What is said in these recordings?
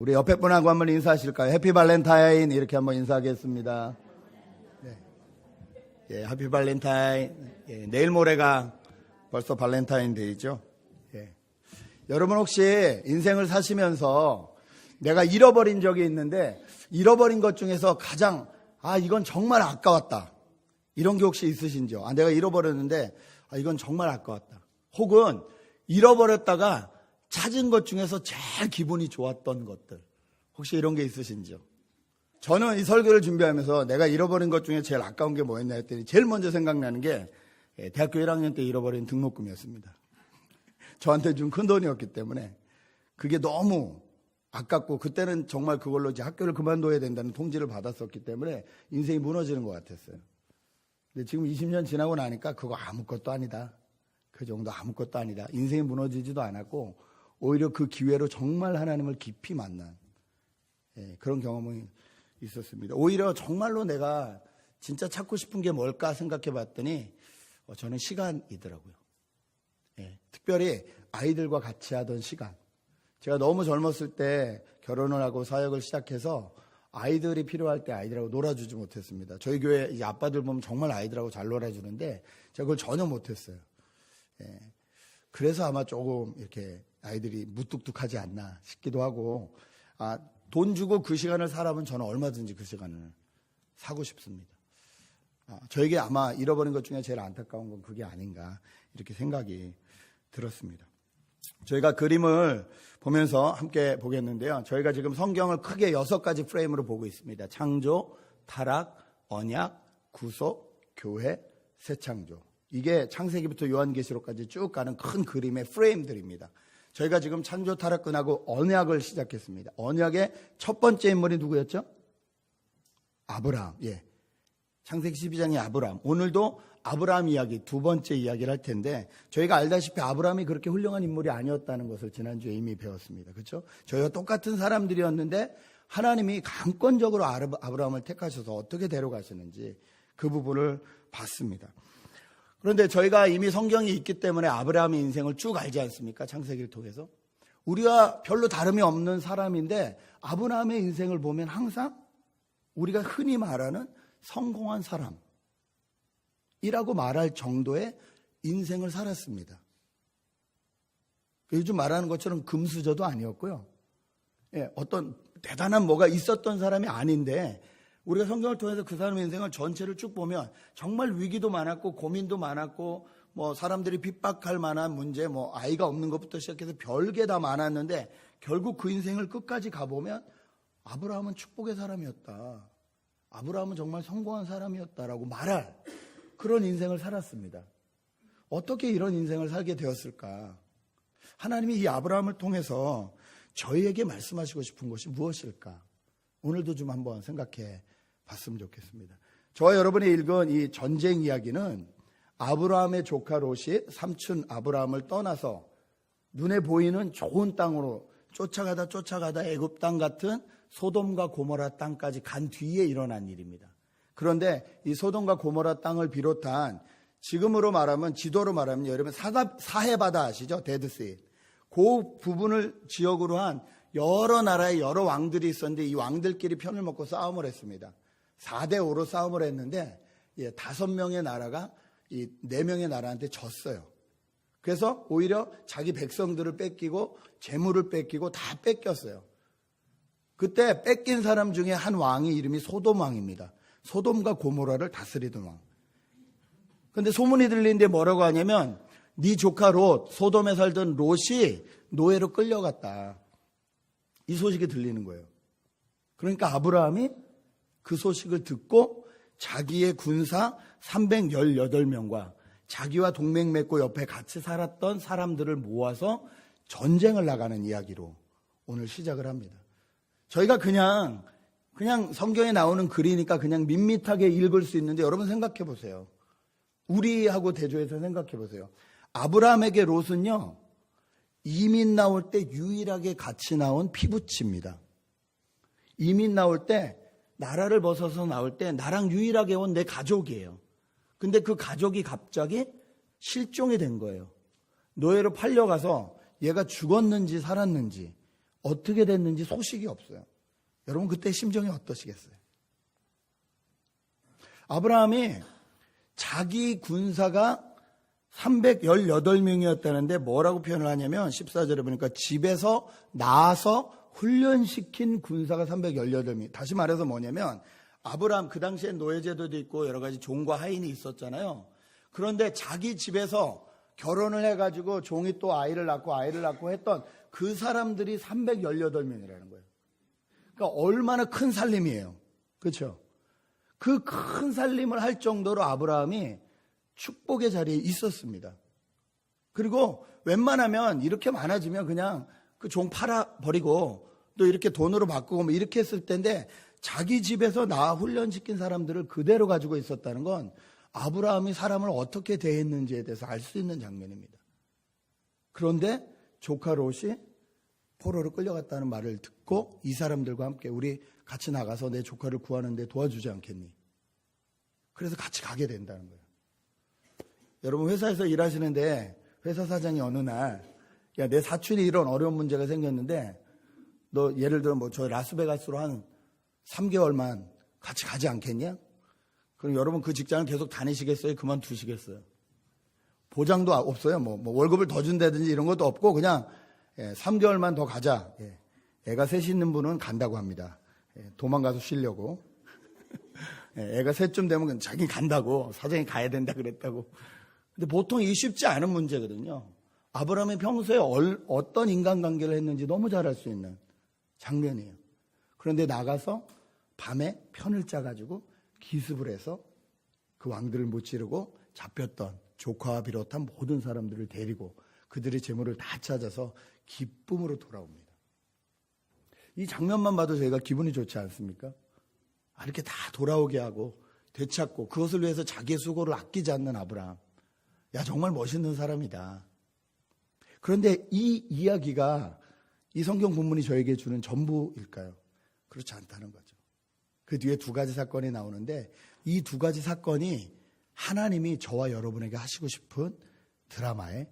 우리 옆에 분하고 한번 인사하실까요? 해피 발렌타인 이렇게 한번 인사하겠습니다. 네. 예, 해피 발렌타인. 예, 내일 모레가 벌써 발렌타인데이죠. 예. 여러분 혹시 인생을 사시면서 내가 잃어버린 적이 있는데 잃어버린 것 중에서 가장 이건 정말 아까웠다. 이런 게 혹시 있으신지요? 내가 잃어버렸는데 이건 정말 아까웠다. 혹은 잃어버렸다가 찾은 것 중에서 제일 기분이 좋았던 것들. 혹시 이런 게 있으신지요? 저는 이 설교를 준비하면서 내가 잃어버린 것 중에 제일 아까운 게 뭐였나 했더니 제일 먼저 생각나는 게 대학교 1학년 때 잃어버린 등록금이었습니다. 저한테 준 큰 돈이었기 때문에 그게 너무 아깝고 그때는 정말 그걸로 이제 학교를 그만둬야 된다는 통지를 받았었기 때문에 인생이 무너지는 것 같았어요. 근데 지금 20년 지나고 나니까 그거 아무것도 아니다. 그 정도 아무것도 아니다. 인생이 무너지지도 않았고 오히려 그 기회로 정말 하나님을 깊이 만난 그런 경험이 있었습니다. 오히려 정말로 내가 진짜 찾고 싶은 게 뭘까 생각해 봤더니 저는 시간이더라고요. 특별히 아이들과 같이 하던 시간. 제가 너무 젊었을 때 결혼을 하고 사역을 시작해서 아이들이 필요할 때 아이들하고 놀아주지 못했습니다. 저희 교회 이제 아빠들 보면 정말 아이들하고 잘 놀아주는데 제가 그걸 전혀 못했어요. 그래서 아마 조금 이렇게 아이들이 무뚝뚝하지 않나 싶기도 하고 돈 주고 그 시간을 사라면 저는 얼마든지 그 시간을 사고 싶습니다. 저에게 아마 잃어버린 것 중에 제일 안타까운 건 그게 아닌가 이렇게 생각이 들었습니다. 저희가 그림을 보면서 함께 보겠는데요. 저희가 지금 성경을 크게 6가지 프레임으로 보고 있습니다. 창조, 타락, 언약, 구속, 교회, 새 창조. 이게 창세기부터 요한계시록까지 쭉 가는 큰 그림의 프레임들입니다. 저희가 지금 창조, 타락 끝나고 언약을 시작했습니다. 언약의 첫 번째 인물이 누구였죠? 아브라함. 창세기 12장의 아브라함. 오늘도 아브라함 이야기, 두 번째 이야기를 할 텐데 저희가 알다시피 아브라함이 그렇게 훌륭한 인물이 아니었다는 것을 지난주에 이미 배웠습니다. 그렇죠? 저희와 똑같은 사람들이었는데 하나님이 강권적으로 아브라함을 택하셔서 어떻게 데려가시는지 그 부분을 봤습니다. 그런데 저희가 이미 성경이 있기 때문에 아브라함의 인생을 쭉 알지 않습니까? 창세기를 통해서. 우리와 별로 다름이 없는 사람인데 아브라함의 인생을 보면 항상 우리가 흔히 말하는 성공한 사람이라고 말할 정도의 인생을 살았습니다. 요즘 말하는 것처럼 금수저도 아니었고요. 어떤 대단한 뭐가 있었던 사람이 아닌데 우리가 성경을 통해서 그 사람의 인생을 전체를 쭉 보면 정말 위기도 많았고 고민도 많았고 뭐 사람들이 핍박할 만한 문제, 뭐 아이가 없는 것부터 시작해서 별게 다 많았는데 결국 그 인생을 끝까지 가보면 아브라함은 축복의 사람이었다. 아브라함은 정말 성공한 사람이었다라고 말할 그런 인생을 살았습니다. 어떻게 이런 인생을 살게 되었을까? 하나님이 이 아브라함을 통해서 저희에게 말씀하시고 싶은 것이 무엇일까? 오늘도 좀 한번 생각해 봤으면 좋겠습니다. 저와 여러분이 읽은 이 전쟁 이야기는 아브라함의 조카 롯이 삼촌 아브라함을 떠나서 눈에 보이는 좋은 땅으로 쫓아가다 애굽 땅 같은 소돔과 고모라 땅까지 간 뒤에 일어난 일입니다. 그런데 이 소돔과 고모라 땅을 비롯한 지금으로 말하면 지도로 말하면 여러분 사해바다 아시죠? 데드시. 그 부분을 지역으로 한 여러 나라의 여러 왕들이 있었는데 이 왕들끼리 편을 먹고 싸움을 했습니다. 4대5로 싸움을 했는데 5명의 나라가 이 4명의 나라한테 졌어요. 그래서 오히려 자기 백성들을 뺏기고 재물을 뺏기고 다 뺏겼어요. 그때 뺏긴 사람 중에 한 왕이 이름이 소돔 왕입니다. 소돔과 고모라를 다스리던 왕. 근데 소문이 들리는데 뭐라고 하냐면 네 조카 롯, 소돔에 살던 롯이 노예로 끌려갔다. 이 소식이 들리는 거예요. 그러니까 아브라함이 그 소식을 듣고 자기의 군사 318명과 자기와 동맹 맺고 옆에 같이 살았던 사람들을 모아서 전쟁을 나가는 이야기로 오늘 시작을 합니다. 저희가 그냥 성경에 나오는 글이니까 그냥 밋밋하게 읽을 수 있는데 여러분 생각해 보세요. 우리하고 대조해서 생각해 보세요. 아브라함에게 롯은요, 이민 나올 때 유일하게 같이 나온 피부치입니다. 이민 나올 때 나라를 벗어서 나올 때 나랑 유일하게 온 내 가족이에요. 근데 그 가족이 갑자기 실종이 된 거예요. 노예로 팔려가서 얘가 죽었는지 살았는지 어떻게 됐는지 소식이 없어요. 여러분 그때 심정이 어떠시겠어요? 아브라함이 자기 군사가 318명이었다는데 뭐라고 표현을 하냐면 14절에 보니까 집에서 나와서 훈련시킨 군사가 318명. 다시 말해서 뭐냐면 아브라함 그 당시에 노예제도도 있고 여러 가지 종과 하인이 있었잖아요. 그런데 자기 집에서 결혼을 해가지고 종이 또 아이를 낳고 했던 그 사람들이 318명이라는 거예요. 그러니까 얼마나 큰 살림이에요. 그렇죠? 그 큰 살림을 할 정도로 아브라함이 축복의 자리에 있었습니다. 그리고 웬만하면 이렇게 많아지면 그냥 그 종 팔아버리고 또 이렇게 돈으로 바꾸고 뭐 이렇게 했을 텐데 자기 집에서 나 훈련시킨 사람들을 그대로 가지고 있었다는 건 아브라함이 사람을 어떻게 대했는지에 대해서 알 수 있는 장면입니다. 그런데 조카 롯이 포로로 끌려갔다는 말을 듣고 이 사람들과 함께 우리 같이 나가서 내 조카를 구하는데 도와주지 않겠니? 그래서 같이 가게 된다는 거예요. 여러분 회사에서 일하시는데 회사 사장이 어느 날 야, 내 사촌이 이런 어려운 문제가 생겼는데 너 예를 들어 뭐 저 라스베가스로 한 3개월만 같이 가지 않겠냐? 그럼 여러분 그 직장을 계속 다니시겠어요? 그만두시겠어요? 보장도 없어요. 뭐 월급을 더 준다든지 이런 것도 없고 그냥 3개월만 더 가자. 애가 셋 있는 분은 간다고 합니다. 도망가서 쉬려고. 애가 셋쯤 되면 자기는 간다고. 사장이 가야 된다 그랬다고. 근데 보통 이 쉽지 않은 문제거든요. 아브라함이 평소에 어떤 인간관계를 했는지 너무 잘 알 수 있는 장면이에요. 그런데 나가서 밤에 편을 짜가지고 기습을 해서 그 왕들을 무찌르고 잡혔던 조카와 비롯한 모든 사람들을 데리고 그들의 재물을 다 찾아서 기쁨으로 돌아옵니다. 이 장면만 봐도 저희가 기분이 좋지 않습니까? 이렇게 다 돌아오게 하고 되찾고 그것을 위해서 자기의 수고를 아끼지 않는 아브라함. 야, 정말 멋있는 사람이다. 그런데 이 이야기가 이 성경 본문이 저에게 주는 전부일까요? 그렇지 않다는 거죠. 그 뒤에 두 가지 사건이 나오는데 이 두 가지 사건이 하나님이 저와 여러분에게 하시고 싶은 드라마의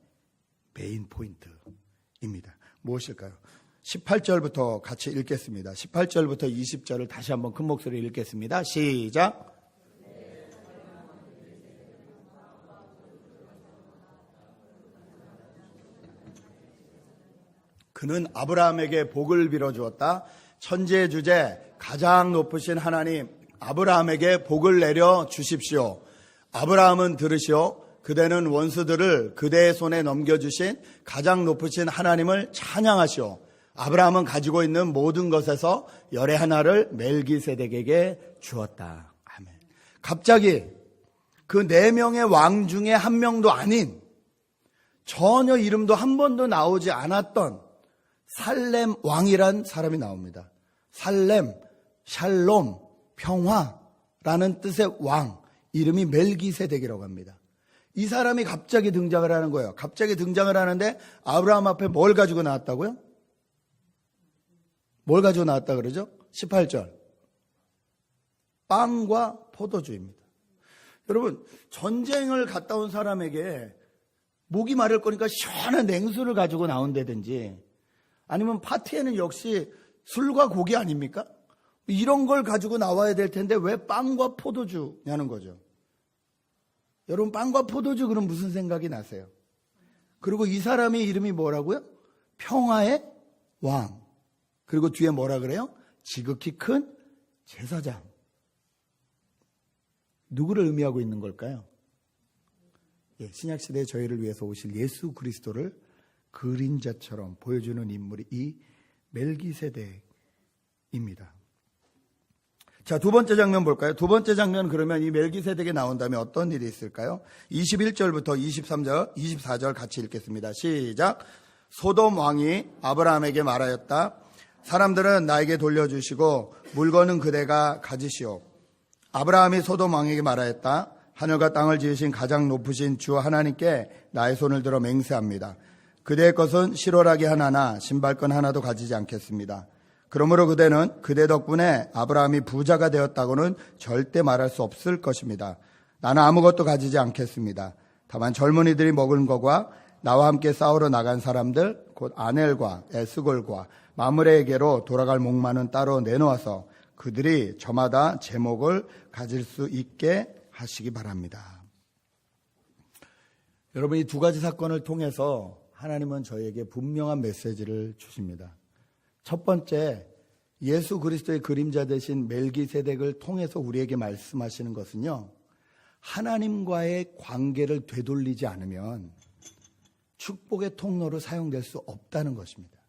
메인 포인트입니다. 무엇일까요? 18절부터 같이 읽겠습니다. 18절부터 20절을 다시 한번 큰 목소리로 읽겠습니다. 시작. 그는 아브라함에게 복을 빌어주었다. 천지의 주제 가장 높으신 하나님 아브라함에게 복을 내려 주십시오. 아브라함은 들으시오. 그대는 원수들을 그대의 손에 넘겨주신 가장 높으신 하나님을 찬양하시오. 아브라함은 가지고 있는 모든 것에서 열의 하나를 멜기세덱에게 주었다. 아멘. 갑자기 그 4명의 왕 중에 한 명도 아닌 전혀 이름도 한 번도 나오지 않았던 살렘 왕이란 사람이 나옵니다. 살렘, 샬롬, 평화라는 뜻의 왕, 이름이 멜기세덱이라고 합니다. 이 사람이 갑자기 등장을 하는 거예요. 갑자기 등장을 하는데 아브라함 앞에 뭘 가지고 나왔다고요? 뭘 가지고 나왔다 그러죠? 18절. 빵과 포도주입니다. 여러분, 전쟁을 갔다 온 사람에게 목이 마를 거니까 시원한 냉수를 가지고 나온다든지 아니면 파티에는 역시 술과 고기 아닙니까? 이런 걸 가지고 나와야 될 텐데 왜 빵과 포도주냐는 거죠. 여러분, 빵과 포도주 그럼 무슨 생각이 나세요? 그리고 이 사람의 이름이 뭐라고요? 평화의 왕. 그리고 뒤에 뭐라 그래요? 지극히 큰 제사장. 누구를 의미하고 있는 걸까요? 신약시대에 저희를 위해서 오실 예수 그리스도를 그림자처럼 보여주는 인물이 이 멜기세덱입니다. 자, 두 번째 장면 볼까요? 두 번째 장면 그러면 이 멜기세덱에 나온 다음에 어떤 일이 있을까요? 21절부터 23절, 24절 같이 읽겠습니다. 시작. 소돔 왕이 아브라함에게 말하였다. 사람들은 나에게 돌려주시고 물건은 그대가 가지시오. 아브라함이 소돔 왕에게 말하였다. 하늘과 땅을 지으신 가장 높으신 주 하나님께 나의 손을 들어 맹세합니다. 그대의 것은 실오라기 하나나 신발끈 하나도 가지지 않겠습니다. 그러므로 그대는 그대 덕분에 아브라함이 부자가 되었다고는 절대 말할 수 없을 것입니다. 나는 아무것도 가지지 않겠습니다. 다만 젊은이들이 먹은 것과 나와 함께 싸우러 나간 사람들 곧 아넬과 에스골과 마므레에게로 돌아갈 목마는 따로 내놓아서 그들이 저마다 제목을 가질 수 있게 하시기 바랍니다. 여러분, 이 두 가지 사건을 통해서 하나님은 저희에게 분명한 메시지를 주십니다. 첫 번째, 예수 그리스도의 그림자 되신 멜기세덱을 통해서 우리에게 말씀하시는 것은요, 하나님과의 관계를 되돌리지 않으면 축복의 통로로 사용될 수 없다는 것입니다.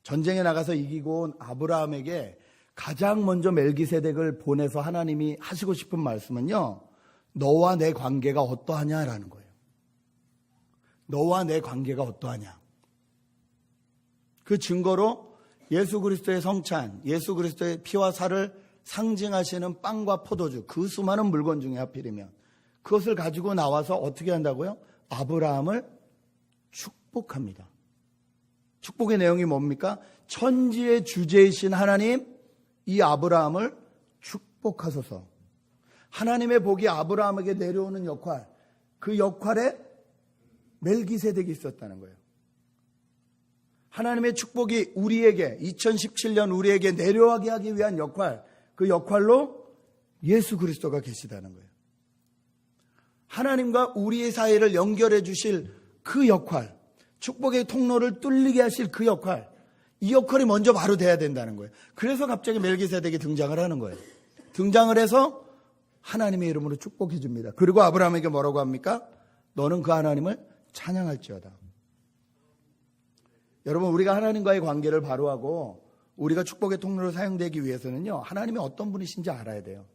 전쟁에 나가서 이기고 온 아브라함에게 가장 먼저 멜기세덱을 보내서 하나님이 하시고 싶은 말씀은요, 너와 내 관계가 어떠하냐라는 거예요. 너와 내 관계가 어떠하냐. 그 증거로 예수 그리스도의 성찬, 예수 그리스도의 피와 살을 상징하시는 빵과 포도주, 그 수많은 물건 중에 하필이면 그것을 가지고 나와서 어떻게 한다고요? 아브라함을 축복합니다. 축복의 내용이 뭡니까? 천지의 주제이신 하나님, 이 아브라함을 축복하소서. 하나님의 복이 아브라함에게 내려오는 역할, 그 역할에 멜기세덱이 있었다는 거예요. 하나님의 축복이 우리에게 2017년 우리에게 내려가게 하기 위한 역할, 그 역할로 예수 그리스도가 계시다는 거예요. 하나님과 우리의 사이를 연결해 주실 그 역할, 축복의 통로를 뚫리게 하실 그 역할, 이 역할이 먼저 바로 돼야 된다는 거예요. 그래서 갑자기 멜기세덱이 등장을 하는 거예요. 등장을 해서 하나님의 이름으로 축복해 줍니다. 그리고 아브라함에게 뭐라고 합니까? 너는 그 하나님을 찬양할지어다. 여러분, 우리가 하나님과의 관계를 바로 하고 우리가 축복의 통로로 사용되기 위해서는요, 하나님이 어떤 분이신지 알아야 돼요.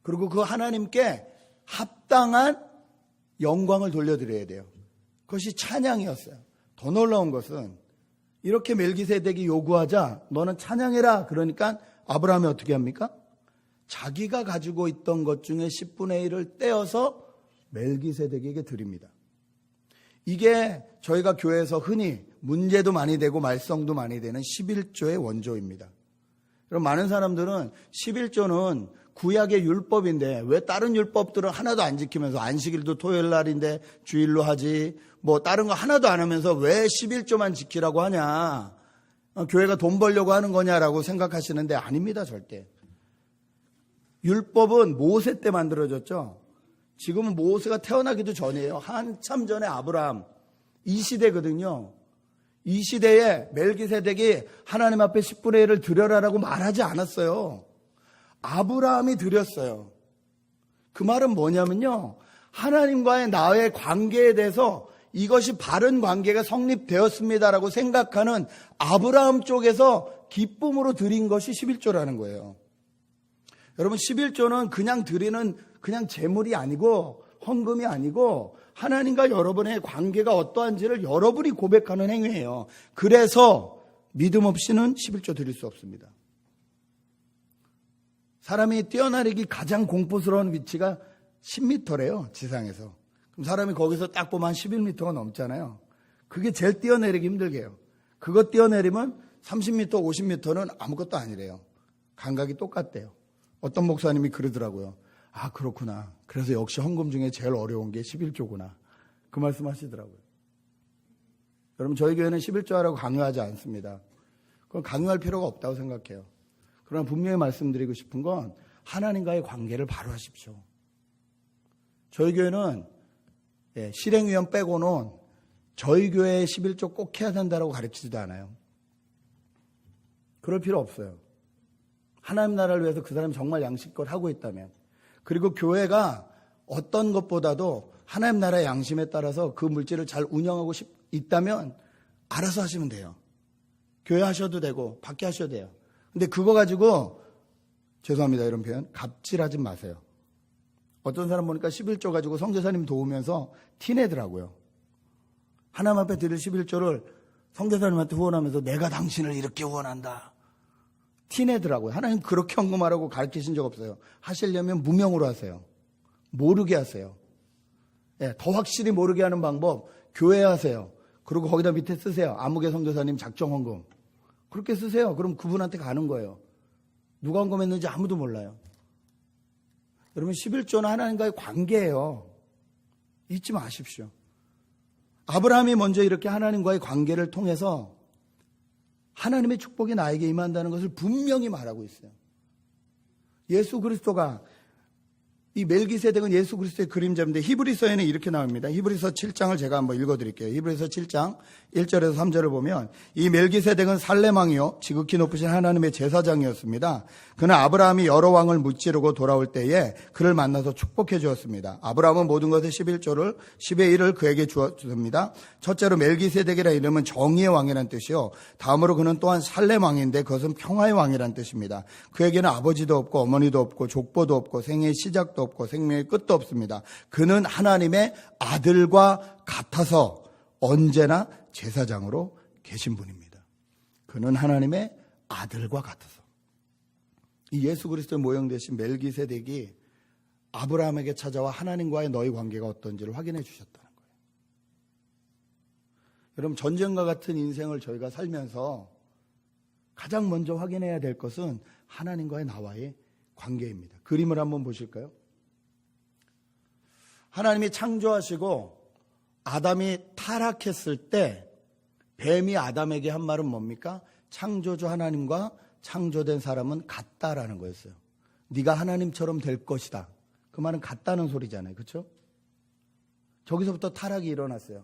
그리고 그 하나님께 합당한 영광을 돌려드려야 돼요. 그것이 찬양이었어요. 더 놀라운 것은 이렇게 멜기세덱이 요구하자 너는 찬양해라. 그러니까 아브라함이 어떻게 합니까? 자기가 가지고 있던 것 중에 10분의 1을 떼어서 멜기세덱에게 드립니다. 이게 저희가 교회에서 흔히 문제도 많이 되고 말썽도 많이 되는 11조의 원조입니다. 그럼 많은 사람들은 11조는 구약의 율법인데 왜 다른 율법들은 하나도 안 지키면서 안식일도 토요일 날인데 주일로 하지, 뭐 다른 거 하나도 안 하면서 왜 11조만 지키라고 하냐, 교회가 돈 벌려고 하는 거냐라고 생각하시는데 아닙니다. 절대. 율법은 모세 때 만들어졌죠. 지금은 모세가 태어나기도 전이에요. 한참 전에 아브라함, 이 시대거든요. 이 시대에 멜기세덱이 하나님 앞에 10분의 1을 드려라라고 말하지 않았어요. 아브라함이 드렸어요. 그 말은 뭐냐면요, 하나님과의 나의 관계에 대해서 이것이 바른 관계가 성립되었습니다라고 생각하는 아브라함 쪽에서 기쁨으로 드린 것이 11조라는 거예요. 여러분, 11조는 그냥 드리는 그냥 재물이 아니고 헌금이 아니고 하나님과 여러분의 관계가 어떠한지를 여러분이 고백하는 행위예요. 그래서 믿음 없이는 11조 드릴 수 없습니다. 사람이 뛰어내리기 가장 공포스러운 위치가 10m래요. 지상에서. 그럼 사람이 거기서 딱 보면 한 11m가 넘잖아요. 그게 제일 뛰어내리기 힘들게 해요. 그거 뛰어내리면 30m, 50m는 아무것도 아니래요. 감각이 똑같대요. 어떤 목사님이 그러더라고요. 아, 그렇구나. 그래서 역시 헌금 중에 제일 어려운 게 11조구나. 그 말씀 하시더라고요. 여러분, 저희 교회는 11조 하라고 강요하지 않습니다. 그건 강요할 필요가 없다고 생각해요. 그러나 분명히 말씀드리고 싶은 건 하나님과의 관계를 바로 하십시오. 저희 교회는 실행위원 빼고는 저희 교회에 11조 꼭 해야 된다고 가르치지도 않아요. 그럴 필요 없어요. 하나님 나라를 위해서 그 사람이 정말 양심껏 하고 있다면, 그리고 교회가 어떤 것보다도 하나님 나라의 양심에 따라서 그 물질을 잘 운영하고 있다면 알아서 하시면 돼요. 교회 하셔도 되고 밖에 하셔도 돼요. 근데 그거 가지고, 죄송합니다 이런 표현, 갑질하지 마세요. 어떤 사람 보니까 11조 가지고 성교사님 도우면서 티내더라고요. 하나님 앞에 드릴 11조를 성교사님한테 후원하면서 내가 당신을 이렇게 후원한다, 티내더라고요. 하나님 그렇게 헌금하라고 가르치신 적 없어요. 하시려면 무명으로 하세요. 모르게 하세요. 더 확실히 모르게 하는 방법, 교회 하세요. 그리고 거기다 밑에 쓰세요. 아무개 선교사님 작정 헌금. 그렇게 쓰세요. 그럼 그분한테 가는 거예요. 누가 헌금했는지 아무도 몰라요. 여러분, 11조는 하나님과의 관계예요. 잊지 마십시오. 아브라함이 먼저 이렇게 하나님과의 관계를 통해서 하나님의 축복이 나에게 임한다는 것을 분명히 말하고 있어요. 예수 그리스도가, 이 멜기세덱은 예수 그리스도의 그림자인데 히브리서에는 이렇게 나옵니다. 히브리서 7장을 제가 한번 읽어드릴게요. 히브리서 7장 1절에서 3절을 보면 이 멜기세덱은 살렘왕이요 지극히 높으신 하나님의 제사장이었습니다. 그는 아브라함이 여러 왕을 무찌르고 돌아올 때에 그를 만나서 축복해 주었습니다. 아브라함은 모든 것의 11조를 10의 1을 그에게 주었습니다. 첫째로 멜기세덱이라 이름은 정의의 왕이라는 뜻이요, 다음으로 그는 또한 살렘왕인데 그것은 평화의 왕이라는 뜻입니다. 그에게는 아버지도 없고 어머니도 없고 족보도 없고 생애의 시작도 없고 생명의 끝도 없습니다. 그는 하나님의 아들과 같아서 언제나 제사장으로 계신 분입니다. 그는 하나님의 아들과 같아서. 이 예수 그리스도의 모형 되신 멜기세덱이 아브라함에게 찾아와 하나님과의 너희 관계가 어떤지를 확인해 주셨다는 거예요. 여러분, 전쟁과 같은 인생을 저희가 살면서 가장 먼저 확인해야 될 것은 하나님과의 나와의 관계입니다. 그림을 한번 보실까요? 하나님이 창조하시고 아담이 타락했을 때 뱀이 아담에게 한 말은 뭡니까? 창조주 하나님과 창조된 사람은 같다라는 거였어요. 네가 하나님처럼 될 것이다. 그 말은 같다는 소리잖아요. 그렇죠? 저기서부터 타락이 일어났어요.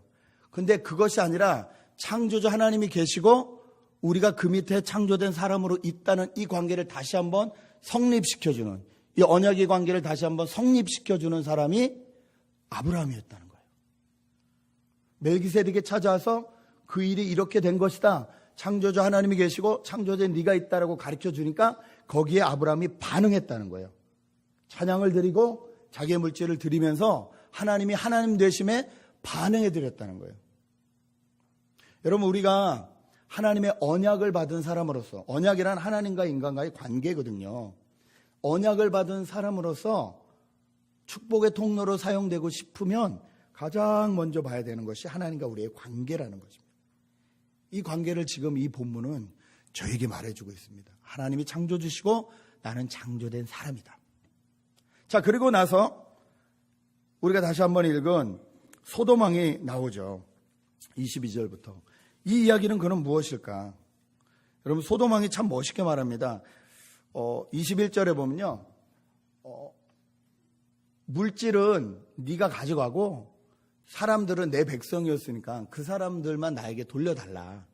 근데 그것이 아니라 창조주 하나님이 계시고 우리가 그 밑에 창조된 사람으로 있다는 이 관계를 다시 한번 성립시켜주는, 이 언약의 관계를 다시 한번 성립시켜주는 사람이 아브라함이었다는 거예요. 멜기세덱에 찾아와서 그 일이 이렇게 된 것이다, 창조주 하나님이 계시고 창조된 네가 있다라고 가르쳐 주니까 거기에 아브라함이 반응했다는 거예요. 찬양을 드리고 자기의 물질을 드리면서 하나님이 하나님 되심에 반응해 드렸다는 거예요. 여러분, 우리가 하나님의 언약을 받은 사람으로서, 언약이란 하나님과 인간과의 관계거든요. 언약을 받은 사람으로서 축복의 통로로 사용되고 싶으면 가장 먼저 봐야 되는 것이 하나님과 우리의 관계라는 것입니다. 이 관계를 지금 이 본문은 저에게 말해주고 있습니다. 하나님이 창조주시고 나는 창조된 사람이다. 자, 그리고 나서 우리가 다시 한번 읽은 소돔왕이 나오죠. 22절부터. 이 이야기는 그럼 무엇일까? 여러분, 소돔왕이 참 멋있게 말합니다. 21절에 보면요, 물질은 네가 가져가고 사람들은 내 백성이었으니까 그 사람들만 나에게 돌려달라.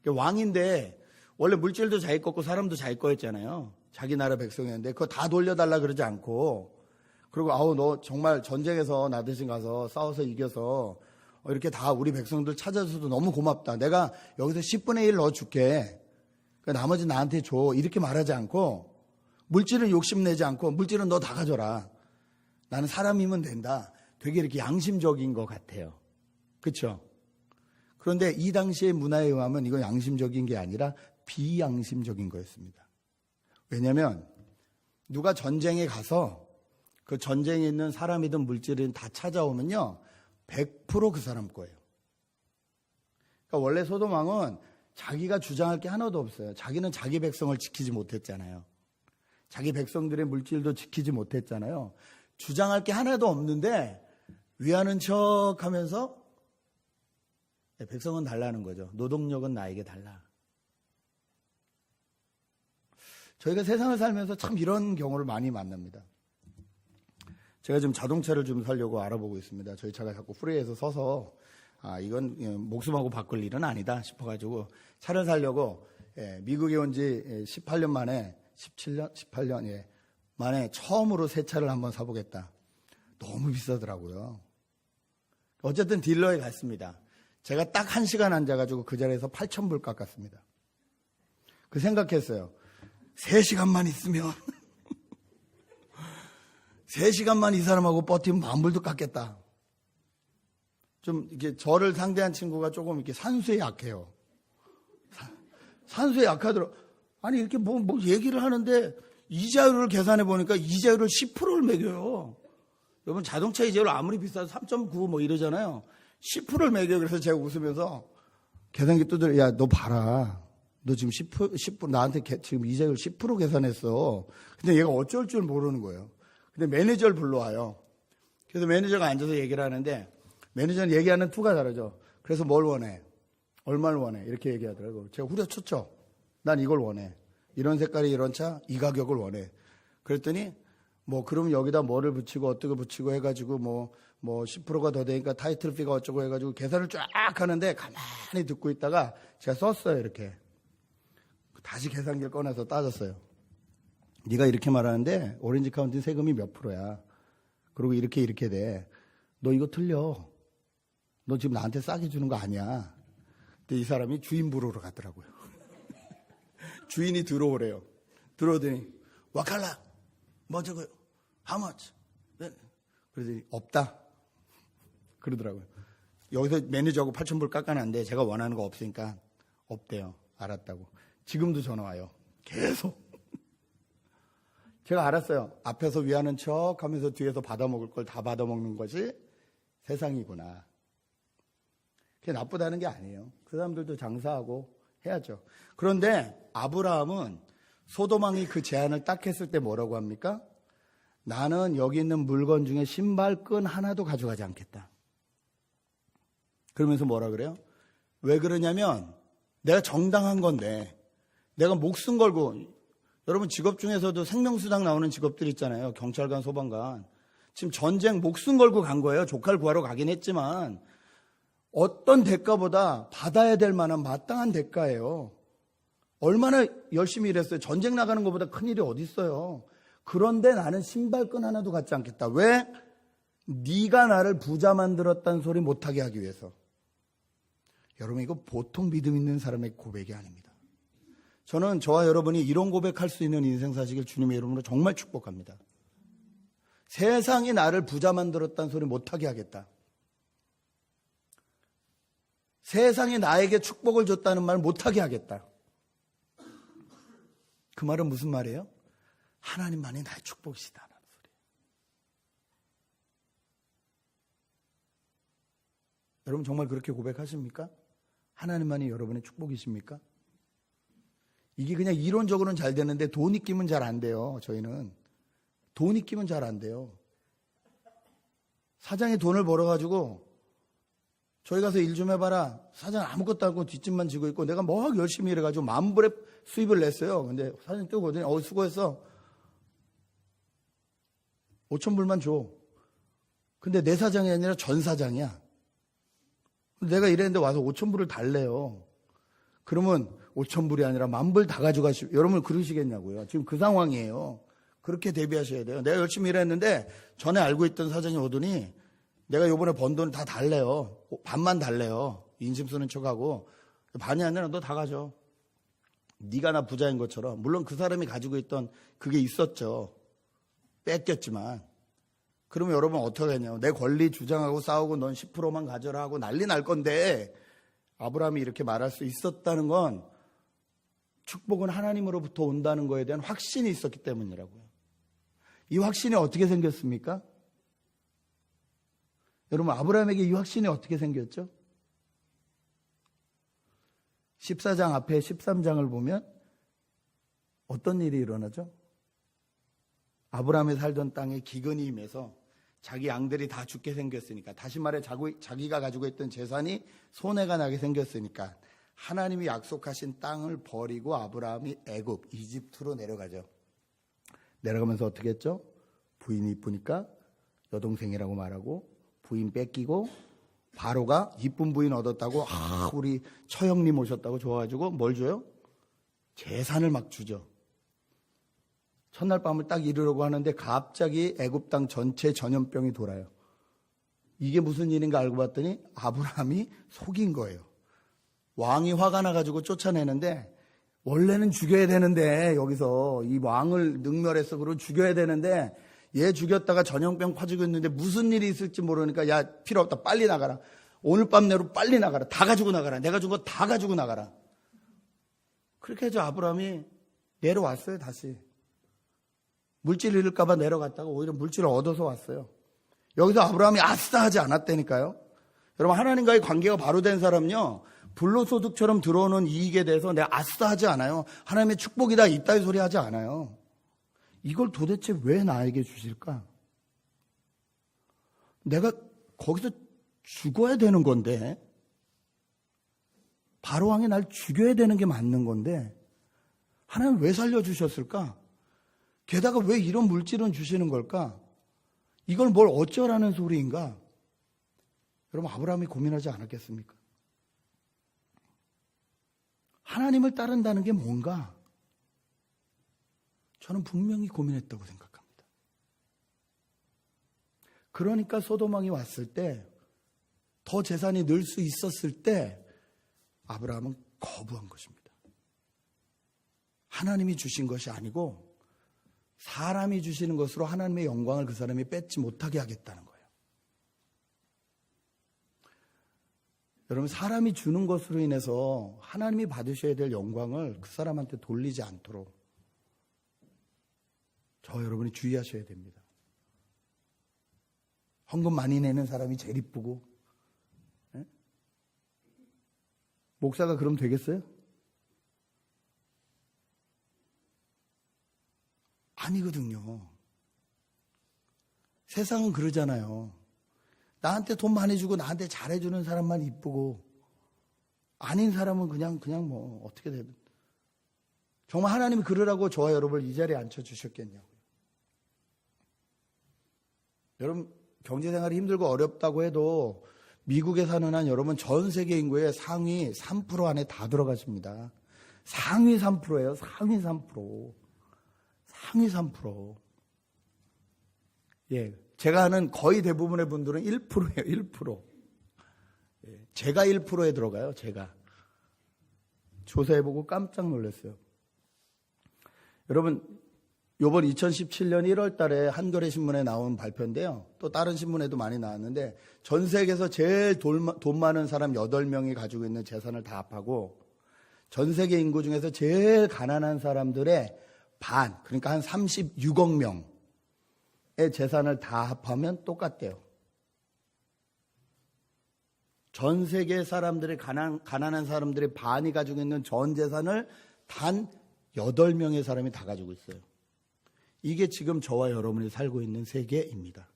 왕인데 원래 물질도 자기 거고 사람도 자기 거였잖아요. 자기 나라 백성이었는데 그거 다 돌려달라 그러지 않고, 그리고 너 정말 전쟁에서 나 대신 가서 싸워서 이겨서 이렇게 다 우리 백성들 찾아줘서 너무 고맙다. 내가 여기서 10분의 1 넣어줄게. 나머지 나한테 줘. 이렇게 말하지 않고, 물질은 욕심내지 않고 물질은 너 다 가져라. 나는 사람이면 된다. 되게 이렇게 양심적인 것 같아요. 그렇죠? 그런데 이 당시의 문화에 의하면 이건 양심적인 게 아니라 비양심적인 거였습니다. 왜냐하면 누가 전쟁에 가서 그 전쟁에 있는 사람이든 물질이든 다 찾아오면요, 100% 그 사람 거예요. 그러니까 원래 소돔왕은 자기가 주장할 게 하나도 없어요. 자기는 자기 백성을 지키지 못했잖아요. 자기 백성들의 물질도 지키지 못했잖아요. 주장할 게 하나도 없는데 위하는 척 하면서 백성은 달라는 거죠. 노동력은 나에게 달라. 저희가 세상을 살면서 참 이런 경우를 많이 만납니다. 제가 지금 자동차를 좀 사려고 알아보고 있습니다. 저희 차가 자꾸 프리에서 서서 이건 목숨하고 바꿀 일은 아니다 싶어가지고 차를 사려고 미국에 온 지 18년 만에 17년? 18년 만에 처음으로 새 차를 한번 사보겠다. 너무 비싸더라고요. 어쨌든 딜러에 갔습니다. 제가 딱 1시간 앉아가지고 그 자리에서 8,000불 깎았습니다. 그 생각했어요. 3시간만 있으면 3시간만 이 사람하고 버티면 10,000불도 깎겠다. 좀 이렇게 저를 상대한 친구가 조금 이렇게 산수에 약해요. 산수에 약하더라고. 아니 이렇게 뭐 얘기를 하는데 이자율을 계산해 보니까 이자율을 10%를 매겨요. 여러분, 자동차 이자율 아무리 비싸도 3.9 뭐 이러잖아요. 10%를 매겨요. 그래서 제가 웃으면서 계산기 두드려, 야, 너 봐라. 너 지금 10% 나한테 지금 이자율 10% 계산했어. 근데 얘가 어쩔 줄 모르는 거예요. 근데 매니저를 불러와요. 그래서 매니저가 앉아서 얘기를 하는데 매니저는 얘기하는 투가 다르죠. 그래서 뭘 원해? 얼마를 원해? 이렇게 얘기하더라고요. 제가 후려쳤죠. 난 이걸 원해. 이런 색깔이 이런 차, 이 가격을 원해. 그랬더니 그럼 여기다 뭐를 붙이고 어떻게 붙이고 해가지고 10%가 더 되니까 타이틀 피가 어쩌고 해가지고 계산을 쫙 하는데 가만히 듣고 있다가 제가 썼어요. 이렇게. 다시 계산기를 꺼내서 따졌어요. 네가 이렇게 말하는데 오렌지 카운티 세금이 몇 프로야. 그리고 이렇게 돼. 너 이거 틀려. 너 지금 나한테 싸게 주는 거 아니야. 근데 이 사람이 주인 부르러 가더라고요. 주인이 들어오래요. 들어오더니 와칼라 저거요? How much? 그러더니 없다. 그러더라고요. 여기서 매니저하고 8,000불 깎아놨는데 제가 원하는 거 없으니까 없대요. 알았다고. 지금도 전화 와요. 계속. 제가 알았어요. 앞에서 위하는 척 하면서 뒤에서 받아먹을 걸 다 받아먹는 것이 세상이구나. 그게 나쁘다는 게 아니에요. 그 사람들도 장사하고 해야죠. 그런데 아브라함은 소돔왕이 그 제안을 딱 했을 때 뭐라고 합니까? 나는 여기 있는 물건 중에 신발끈 하나도 가져가지 않겠다. 그러면서 뭐라 그래요? 왜 그러냐면 내가 정당한 건데 내가 목숨 걸고, 여러분 직업 중에서도 생명수당 나오는 직업들 있잖아요. 경찰관, 소방관. 지금 전쟁 목숨 걸고 간 거예요. 조카를 구하러 가긴 했지만 어떤 대가보다 받아야 될 만한 마땅한 대가예요. 얼마나 열심히 일했어요. 전쟁 나가는 것보다 큰일이 어디 있어요. 그런데 나는 신발끈 하나도 갖지 않겠다. 왜? 네가 나를 부자 만들었다는 소리 못하게 하기 위해서. 여러분 이거 보통 믿음 있는 사람의 고백이 아닙니다. 저는 저와 여러분이 이런 고백할 수 있는 인생 사시길 주님의 이름으로 정말 축복합니다. 세상이 나를 부자 만들었다는 소리 못하게 하겠다. 세상이 나에게 축복을 줬다는 말 못하게 하겠다. 그 말은 무슨 말이에요? 하나님만이 나의 축복이시다라는 소리예요. 여러분 정말 그렇게 고백하십니까? 하나님만이 여러분의 축복이십니까? 이게 그냥 이론적으로는 잘 되는데 돈 있기면 잘 안 돼요. 저희는 돈 있기면 잘 안 돼요. 사장이 돈을 벌어가지고 저희 가서 일 좀 해봐라. 사장 아무것도 하고 뒷짐만 지고 있고 내가 막 열심히 일해가지고 10,000불의 수입을 냈어요. 근데 사장님 또 오더니 수고했어. 5,000불만 줘. 근데 내 사장이 아니라 전 사장이야. 내가 이랬는데 와서 5,000불을 달래요. 그러면 5,000불이 아니라 10,000불 다 가져가시오. 여러분 그러시겠냐고요. 지금 그 상황이에요. 그렇게 대비하셔야 돼요. 내가 열심히 일했는데 전에 알고 있던 사장이 오더니 내가 요번에 번 돈 다 달래요. 반만 달래요. 인심 쓰는 척하고. 반이 아니라 너 다 가져. 네가 나 부자인 것처럼. 물론 그 사람이 가지고 있던 그게 있었죠. 뺏겼지만. 그러면 여러분 어떻게 하냐고. 내 권리 주장하고 싸우고 넌 10%만 가져라 하고 난리 날 건데 아브라함이 이렇게 말할 수 있었다는 건 축복은 하나님으로부터 온다는 거에 대한 확신이 있었기 때문이라고요. 이 확신이 어떻게 생겼습니까? 여러분 아브라함에게 이 확신이 어떻게 생겼죠? 14장 앞에 13장을 보면 어떤 일이 일어나죠? 아브라함이 살던 땅에 기근이 임해서 자기 양들이 다 죽게 생겼으니까, 다시 말해 자기가 가지고 있던 재산이 손해가 나게 생겼으니까 하나님이 약속하신 땅을 버리고 아브라함이 애굽, 이집트로 내려가죠. 내려가면서 어떻게 했죠? 부인이 이쁘니까 여동생이라고 말하고 부인 뺏기고, 바로가 이쁜 부인 얻었다고 우리 처형님 오셨다고 좋아가지고 뭘 줘요? 재산을 막 주죠. 첫날 밤을 딱 이르려고 하는데 갑자기 애굽 땅 전체 전염병이 돌아요. 이게 무슨 일인가 알고 봤더니 아브라함이 속인 거예요. 왕이 화가 나가지고 쫓아내는데, 원래는 죽여야 되는데 여기서 이 왕을 능멸해서 그러고 죽여야 되는데 얘 죽였다가 전염병 퍼지고 있는데 무슨 일이 있을지 모르니까 야 필요 없다 빨리 나가라. 오늘 밤 내로 빨리 나가라. 다 가지고 나가라. 내가 준 거 다 가지고 나가라. 그렇게 해서 아브라함이 내려왔어요. 다시. 물질 잃을까 봐 내려갔다가 오히려 물질을 얻어서 왔어요. 여기서 아브라함이 아싸 하지 않았다니까요. 여러분 하나님과의 관계가 바로 된 사람은요, 불로소득처럼 들어오는 이익에 대해서 내가 아싸 하지 않아요. 하나님의 축복이다 이따위 소리 하지 않아요. 이걸 도대체 왜 나에게 주실까? 내가 거기서 죽어야 되는 건데 바로 왕이 날 죽여야 되는 게 맞는 건데 하나님 왜 살려주셨을까? 게다가 왜 이런 물질은 주시는 걸까? 이걸 뭘 어쩌라는 소리인가? 여러분, 아브라함이 고민하지 않았겠습니까? 하나님을 따른다는 게 뭔가? 저는 분명히 고민했다고 생각합니다. 그러니까 소돔왕이 왔을 때, 더 재산이 늘 수 있었을 때 아브라함은 거부한 것입니다. 하나님이 주신 것이 아니고 사람이 주시는 것으로 하나님의 영광을 그 사람이 뺏지 못하게 하겠다는 거예요. 여러분, 사람이 주는 것으로 인해서 하나님이 받으셔야 될 영광을 그 사람한테 돌리지 않도록 여러분이 주의하셔야 됩니다. 헌금 많이 내는 사람이 제일 이쁘고, 예? 목사가 그럼 되겠어요? 아니거든요. 세상은 그러잖아요. 나한테 돈 많이 주고 나한테 잘해주는 사람만 이쁘고 아닌 사람은 그냥 뭐 어떻게 되든. 정말 하나님이 그러라고 저와 여러분을 이 자리에 앉혀주셨겠냐고요. 여러분, 경제생활이 힘들고 어렵다고 해도 미국에 사는 한 여러분 전 세계 인구의 상위 3% 안에 다 들어가십니다. 상위 3%예요. 상위 3%. 상위 3%. 예, 제가 아는 거의 대부분의 분들은 1%예요. 1%. 예, 제가 1%에 들어가요. 제가. 조사해보고 깜짝 놀랐어요. 여러분, 요번 2017년 1월 달에 한겨레 신문에 나온 발표인데요. 또 다른 신문에도 많이 나왔는데 전 세계에서 제일 돈 많은 사람 8명이 가지고 있는 재산을 다 합하고 전 세계 인구 중에서 제일 가난한 사람들의 반, 그러니까 한 36억 명의 재산을 다 합하면 똑같대요. 전 세계 사람들의 가난한 사람들의 반이 가지고 있는 전 재산을 단 8명의 사람이 다 가지고 있어요. 이게 지금 저와 여러분이 살고 있는 세계입니다.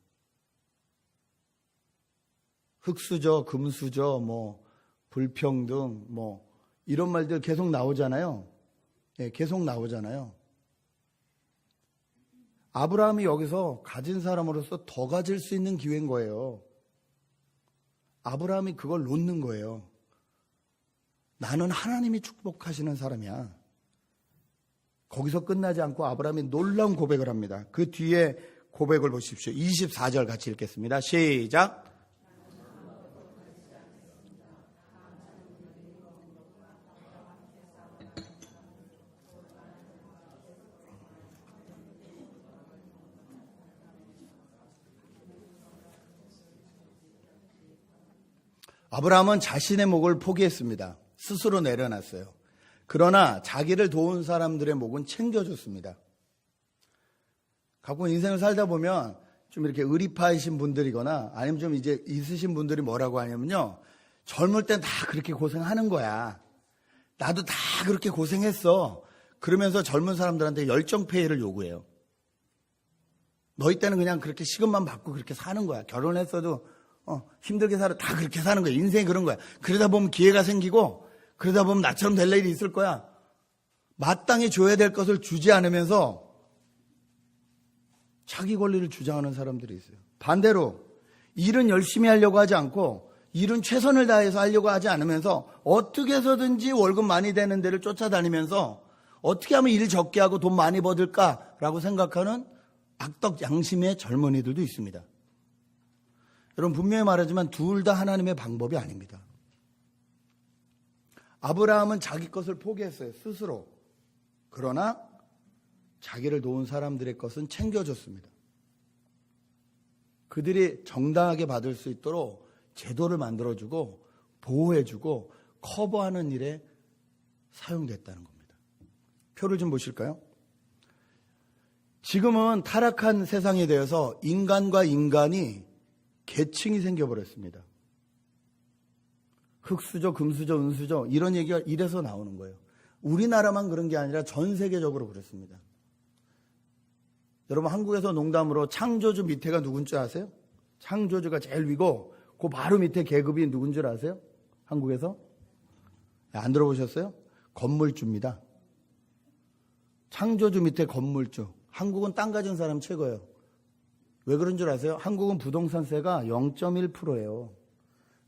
흑수저, 금수저, 불평등, 이런 말들 계속 나오잖아요. 예, 계속 나오잖아요. 아브라함이 여기서 가진 사람으로서 더 가질 수 있는 기회인 거예요. 아브라함이 그걸 놓는 거예요. 나는 하나님이 축복하시는 사람이야. 거기서 끝나지 않고 아브라함이 놀라운 고백을 합니다. 그 뒤에 고백을 보십시오. 24절 같이 읽겠습니다. 시작. 아브라함은 자신의 목을 포기했습니다. 스스로 내려놨어요. 그러나 자기를 도운 사람들의 목은 챙겨줬습니다. 갖고 인생을 살다 보면 좀 이렇게 의리파이신 분들이거나 아니면 좀 이제 있으신 분들이 뭐라고 하냐면요. 젊을 땐 다 그렇게 고생하는 거야. 나도 다 그렇게 고생했어. 그러면서 젊은 사람들한테 열정페이를 요구해요. 너희 때는 그냥 그렇게 시급만 받고 그렇게 사는 거야. 결혼했어도 힘들게 살아. 다 그렇게 사는 거야. 인생이 그런 거야. 그러다 보면 기회가 생기고 그러다 보면 나처럼 될 일이 있을 거야. 마땅히 줘야 될 것을 주지 않으면서 자기 권리를 주장하는 사람들이 있어요. 반대로 일은 열심히 하려고 하지 않고 일은 최선을 다해서 하려고 하지 않으면서 어떻게 해서든지 월급 많이 되는 데를 쫓아다니면서 어떻게 하면 일 적게 하고 돈 많이 벌을까라고 생각하는 악덕 양심의 젊은이들도 있습니다. 여러분, 분명히 말하지만 둘 다 하나님의 방법이 아닙니다. 아브라함은 자기 것을 포기했어요. 스스로. 그러나 자기를 도운 사람들의 것은 챙겨줬습니다. 그들이 정당하게 받을 수 있도록 제도를 만들어주고 보호해주고 커버하는 일에 사용됐다는 겁니다. 표를 좀 보실까요? 지금은 타락한 세상에 대해서 인간과 인간이 계층이 생겨버렸습니다. 흑수저, 금수저, 은수저 이런 얘기가 이래서 나오는 거예요. 우리나라만 그런 게 아니라 전 세계적으로 그렇습니다. 여러분, 한국에서 농담으로 창조주 밑에가 누군 줄 아세요? 창조주가 제일 위고 그 바로 밑에 계급이 누군 줄 아세요? 한국에서? 안 들어보셨어요? 건물주입니다. 창조주 밑에 건물주. 한국은 땅 가진 사람 최고예요. 왜 그런 줄 아세요? 한국은 부동산세가 0.1%예요.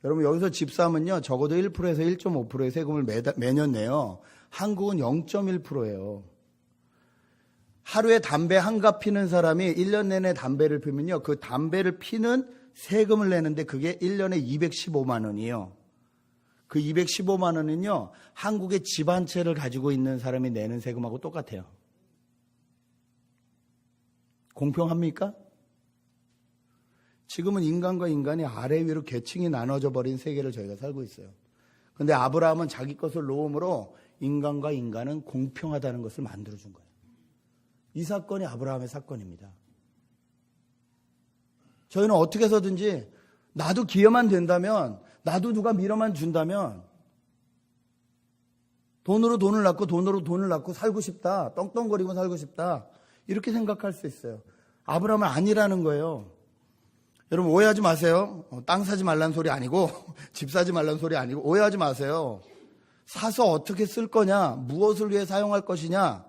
여러분 여기서 집 사면요 적어도 1%에서 1.5%의 세금을 매년 내요. 한국은 0.1%예요. 하루에 담배 한 갑 피는 사람이 1년 내내 담배를 피면요 그 담배를 피는 세금을 내는데 그게 1년에 215만 원이에요. 그 215만 원은요 한국의 집 한 채를 가지고 있는 사람이 내는 세금하고 똑같아요. 공평합니까? 지금은 인간과 인간이 아래 위로 계층이 나눠져 버린 세계를 저희가 살고 있어요. 그런데 아브라함은 자기 것을 놓음으로 인간과 인간은 공평하다는 것을 만들어준 거예요. 이 사건이 아브라함의 사건입니다. 저희는 어떻게 해서든지 나도 기여만 된다면, 나도 누가 밀어만 준다면 돈으로 돈을 낳고 돈으로 돈을 낳고 살고 싶다, 떵떵거리고 살고 싶다 이렇게 생각할 수 있어요. 아브라함은 아니라는 거예요. 여러분 오해하지 마세요. 땅 사지 말라는 소리 아니고 집 사지 말라는 소리 아니고 오해하지 마세요. 사서 어떻게 쓸 거냐, 무엇을 위해 사용할 것이냐,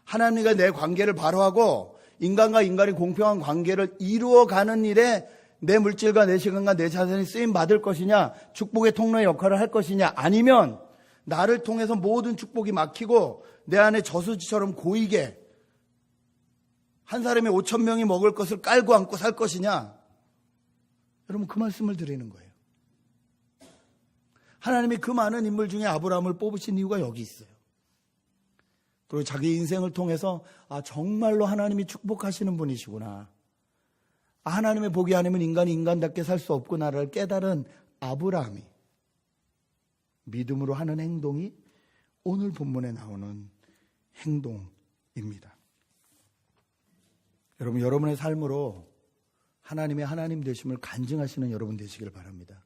하나님과 내 관계를 바로하고 인간과 인간이 공평한 관계를 이루어가는 일에 내 물질과 내 시간과 내 자산이 쓰임 받을 것이냐, 축복의 통로의 역할을 할 것이냐, 아니면 나를 통해서 모든 축복이 막히고 내 안에 저수지처럼 고이게 한 사람이 5천 명이 먹을 것을 깔고 안고 살 것이냐. 여러분 그 말씀을 드리는 거예요. 하나님이 그 많은 인물 중에 아브라함을 뽑으신 이유가 여기 있어요. 그리고 자기 인생을 통해서 정말로 하나님이 축복하시는 분이시구나, 하나님의 복이 아니면 인간이 인간답게 살 수 없구나를 깨달은 아브라함이 믿음으로 하는 행동이 오늘 본문에 나오는 행동입니다. 여러분, 여러분의 삶으로 하나님의 하나님 되심을 간증하시는 여러분 되시길 바랍니다.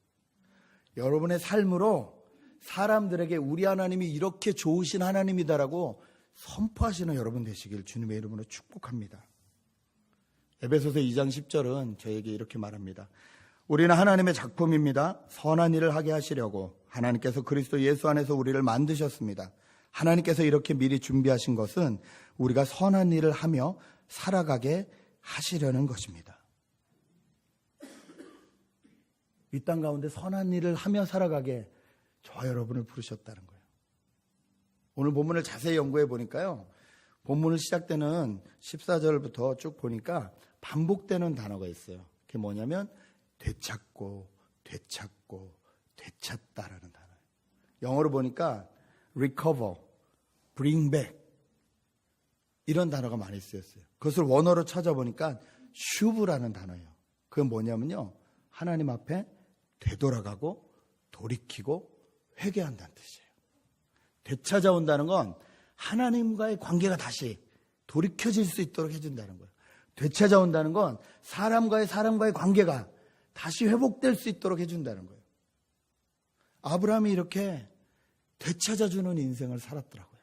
여러분의 삶으로 사람들에게 우리 하나님이 이렇게 좋으신 하나님이다라고 선포하시는 여러분 되시길 주님의 이름으로 축복합니다. 에베소서 2장 10절은 저에게 이렇게 말합니다. 우리는 하나님의 작품입니다. 선한 일을 하게 하시려고 하나님께서 그리스도 예수 안에서 우리를 만드셨습니다. 하나님께서 이렇게 미리 준비하신 것은 우리가 선한 일을 하며 살아가게 하시려는 것입니다. 이 땅 가운데 선한 일을 하며 살아가게 저와 여러분을 부르셨다는 거예요. 오늘 본문을 자세히 연구해 보니까요, 본문을 시작되는 14절부터 쭉 보니까 반복되는 단어가 있어요. 그게 뭐냐면 되찾고 되찾고 되찾다라는 단어예요. 영어로 보니까 recover, bring back 이런 단어가 많이 쓰였어요. 그것을 원어로 찾아보니까 슈브라는 단어예요. 그건 뭐냐면요, 하나님 앞에 되돌아가고 돌이키고 회개한다는 뜻이에요. 되찾아온다는 건 하나님과의 관계가 다시 돌이켜질 수 있도록 해준다는 거예요. 되찾아온다는 건 사람과의 관계가 다시 회복될 수 있도록 해준다는 거예요. 아브라함이 이렇게 되찾아주는 인생을 살았더라고요.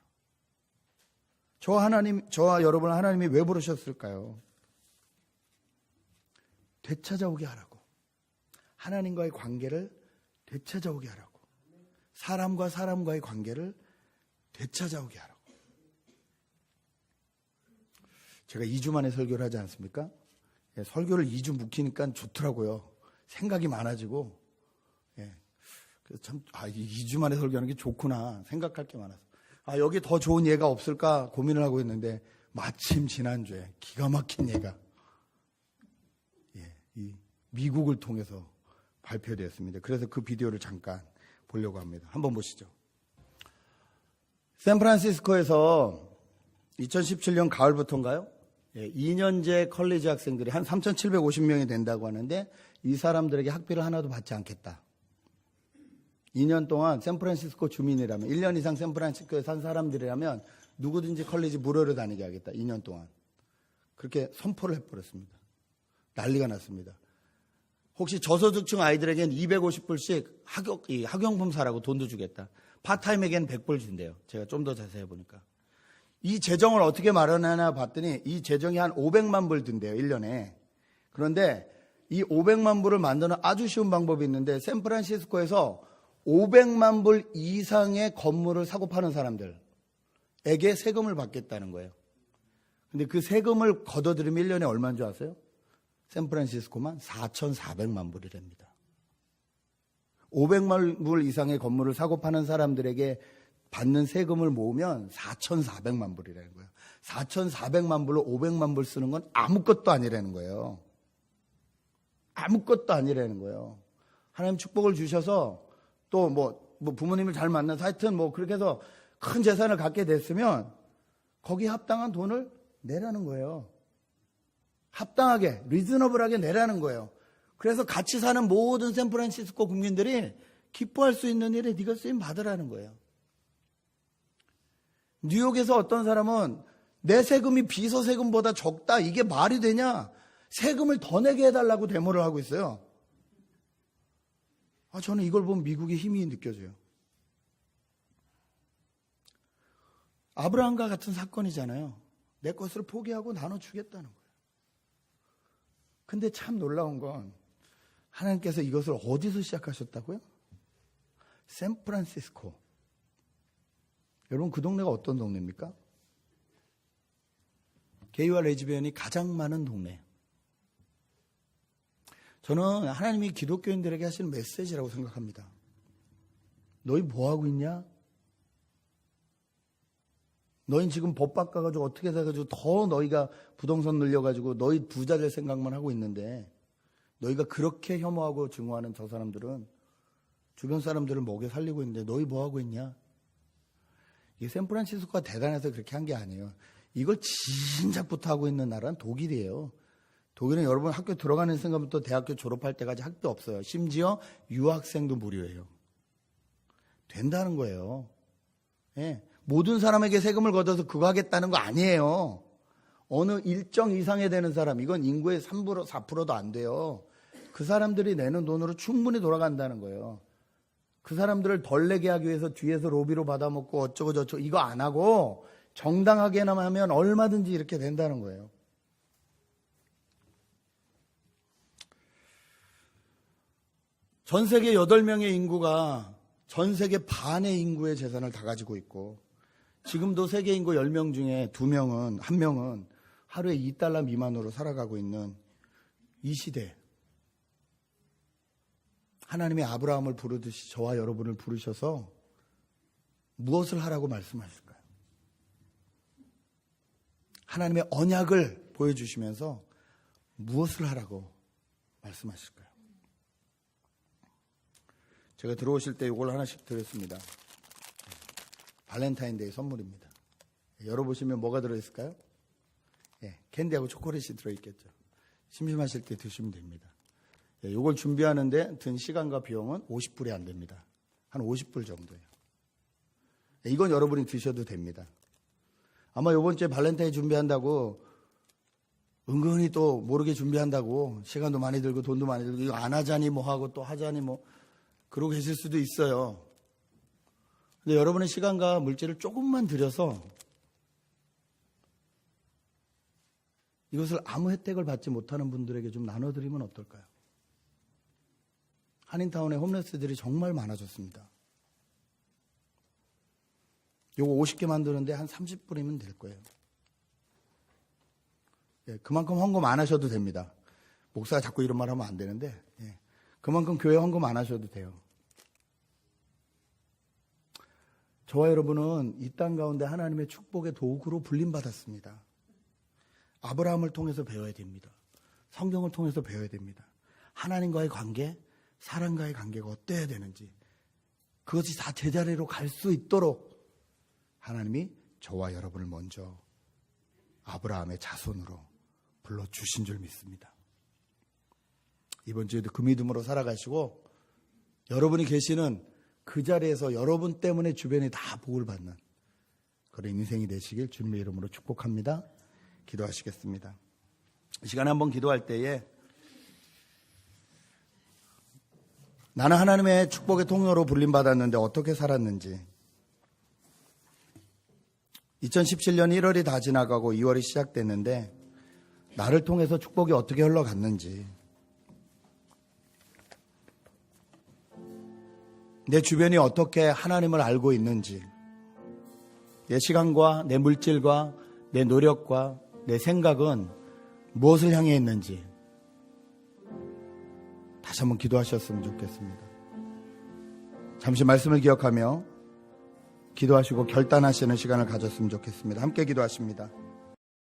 저와 여러분 하나님이 왜 부르셨을까요? 되찾아오게 하라고. 하나님과의 관계를 되찾아오게 하라고. 사람과 사람과의 관계를 되찾아오게 하라고. 제가 2주 만에 설교를 하지 않습니까? 설교를 2주 묵히니까 좋더라고요. 생각이 많아지고. 그래서 참, 2주 만에 설교하는 게 좋구나 생각할 게 많아서. 여기 더 좋은 예가 없을까 고민을 하고 있는데 마침 지난주에 기가 막힌 예가 이 미국을 통해서 발표되었습니다. 그래서 그 비디오를 잠깐 보려고 합니다. 한번 보시죠. 샌프란시스코에서 2017년 가을부터인가요? 2년제 컬리지 학생들이 한 3,750명이 된다고 하는데 이 사람들에게 학비를 하나도 받지 않겠다. 2년 동안 샌프란시스코 주민이라면, 1년 이상 샌프란시스코에 산 사람들이라면 누구든지 컬리지 무료로 다니게 하겠다. 2년 동안. 그렇게 선포를 해버렸습니다. 난리가 났습니다. 혹시 저소득층 아이들에겐 250불씩 학용품 사라고 돈도 주겠다. 파타임에겐 100불 준대요. 제가 좀 더 자세히 보니까. 이 재정을 어떻게 마련하나 봤더니 이 재정이 한 500만 불 든대요. 1년에. 그런데 이 500만 불을 만드는 아주 쉬운 방법이 있는데 샌프란시스코에서 500만 불 이상의 건물을 사고 파는 사람들에게 세금을 받겠다는 거예요. 근데 그 세금을 걷어들이면 1년에 얼마인 줄 아세요? 샌프란시스코만 4,400만 불이랍니다. 500만 불 이상의 건물을 사고 파는 사람들에게 받는 세금을 모으면 4,400만 불이라는 거예요. 4,400만 불로 500만 불 쓰는 건 아무것도 아니라는 거예요. 아무것도 아니라는 거예요. 하나님 축복을 주셔서 또 뭐 부모님을 잘 만나서 하여튼 뭐 그렇게 해서 큰 재산을 갖게 됐으면 거기에 합당한 돈을 내라는 거예요. 합당하게, 리즈너블하게 내라는 거예요. 그래서 같이 사는 모든 샌프란시스코 국민들이 기뻐할 수 있는 일에 네가 쓰임 받으라는 거예요. 뉴욕에서 어떤 사람은 내 세금이 비서 세금보다 적다. 이게 말이 되냐? 세금을 더 내게 해달라고 데모를 하고 있어요. 저는 이걸 보면 미국의 힘이 느껴져요. 아브라함과 같은 사건이잖아요. 내 것을 포기하고 나눠주겠다는 거예요. 근데 참 놀라운 건 하나님께서 이것을 어디서 시작하셨다고요? 샌프란시스코. 여러분 그 동네가 어떤 동네입니까? 게이와 레즈비언이 가장 많은 동네. 저는 하나님이 기독교인들에게 하시는 메시지라고 생각합니다. 너희 뭐하고 있냐? 너희 지금 법 바꿔가지고 어떻게 돼가지고 더 너희가 부동산 늘려가지고 너희 부자 될 생각만 하고 있는데 너희가 그렇게 혐오하고 증오하는 저 사람들은 주변 사람들을 먹여 살리고 있는데 너희 뭐하고 있냐? 이게 샌프란시스코가 대단해서 그렇게 한 게 아니에요. 이걸 진작부터 하고 있는 나라는 독일이에요. 독일은 여러분 학교 들어가는 순간부터 대학교 졸업할 때까지 학비 없어요. 심지어 유학생도 무료예요. 된다는 거예요. 예. 모든 사람에게 세금을 걷어서 그거 하겠다는 거 아니에요. 어느 일정 이상에 되는 사람, 이건 인구의 3%, 4%도 안 돼요. 그 사람들이 내는 돈으로 충분히 돌아간다는 거예요. 그 사람들을 덜 내게 하기 위해서 뒤에서 로비로 받아먹고 어쩌고 저쩌고 이거 안 하고 정당하게나마 하면 얼마든지 이렇게 된다는 거예요. 전 세계 8명의 인구가 전 세계 반의 인구의 재산을 다 가지고 있고 지금도 세계 인구 10명 중에 2명은, 1명은 하루에 $2 미만으로 살아가고 있는 이 시대. 하나님이 아브라함을 부르듯이 저와 여러분을 부르셔서 무엇을 하라고 말씀하실까요? 하나님의 언약을 보여주시면서 무엇을 하라고 말씀하실까요? 제가 들어오실 때 이걸 하나씩 드렸습니다. 발렌타인데이 선물입니다. 열어보시면 뭐가 들어있을까요? 캔디하고 초콜릿이 들어있겠죠. 심심하실 때 드시면 됩니다. 이걸 준비하는데 든 시간과 비용은 50불이 안 됩니다. 한 50불 정도예요. 이건 여러분이 드셔도 됩니다. 아마 이번 주에 발렌타인 준비한다고 은근히 또 모르게 준비한다고 시간도 많이 들고 돈도 많이 들고 이거 안 하자니 뭐 하고 또 하자니 뭐 그러고 계실 수도 있어요. 근데 여러분의 시간과 물질을 조금만 들여서 이것을 아무 혜택을 받지 못하는 분들에게 좀 나눠드리면 어떨까요? 한인타운에 홈레스들이 정말 많아졌습니다. 요거 50개 만드는데 한 30불이면 될 거예요. 그만큼 헌금 안 하셔도 됩니다. 목사가 자꾸 이런 말 하면 안 되는데 그만큼 교회 헌금 안 하셔도 돼요. 저와 여러분은 이 땅 가운데 하나님의 축복의 도구로 불림받았습니다. 아브라함을 통해서 배워야 됩니다. 성경을 통해서 배워야 됩니다. 하나님과의 관계, 사람과의 관계가 어때야 되는지 그것이 다 제자리로 갈 수 있도록 하나님이 저와 여러분을 먼저 아브라함의 자손으로 불러주신 줄 믿습니다. 이번 주에도 그 믿음으로 살아가시고 여러분이 계시는 그 자리에서 여러분 때문에 주변이 다 복을 받는 그런 인생이 되시길 주님의 이름으로 축복합니다. 기도하시겠습니다. 이 시간에 한번 기도할 때에 나는 하나님의 축복의 통로로 불림받았는데 어떻게 살았는지 2017년 1월이 다 지나가고 2월이 시작됐는데 나를 통해서 축복이 어떻게 흘러갔는지 내 주변이 어떻게 하나님을 알고 있는지, 내 시간과 내 물질과 내 노력과 내 생각은 무엇을 향해 있는지 다시 한번 기도하셨으면 좋겠습니다. 잠시 말씀을 기억하며 기도하시고 결단하시는 시간을 가졌으면 좋겠습니다. 함께 기도하십니다.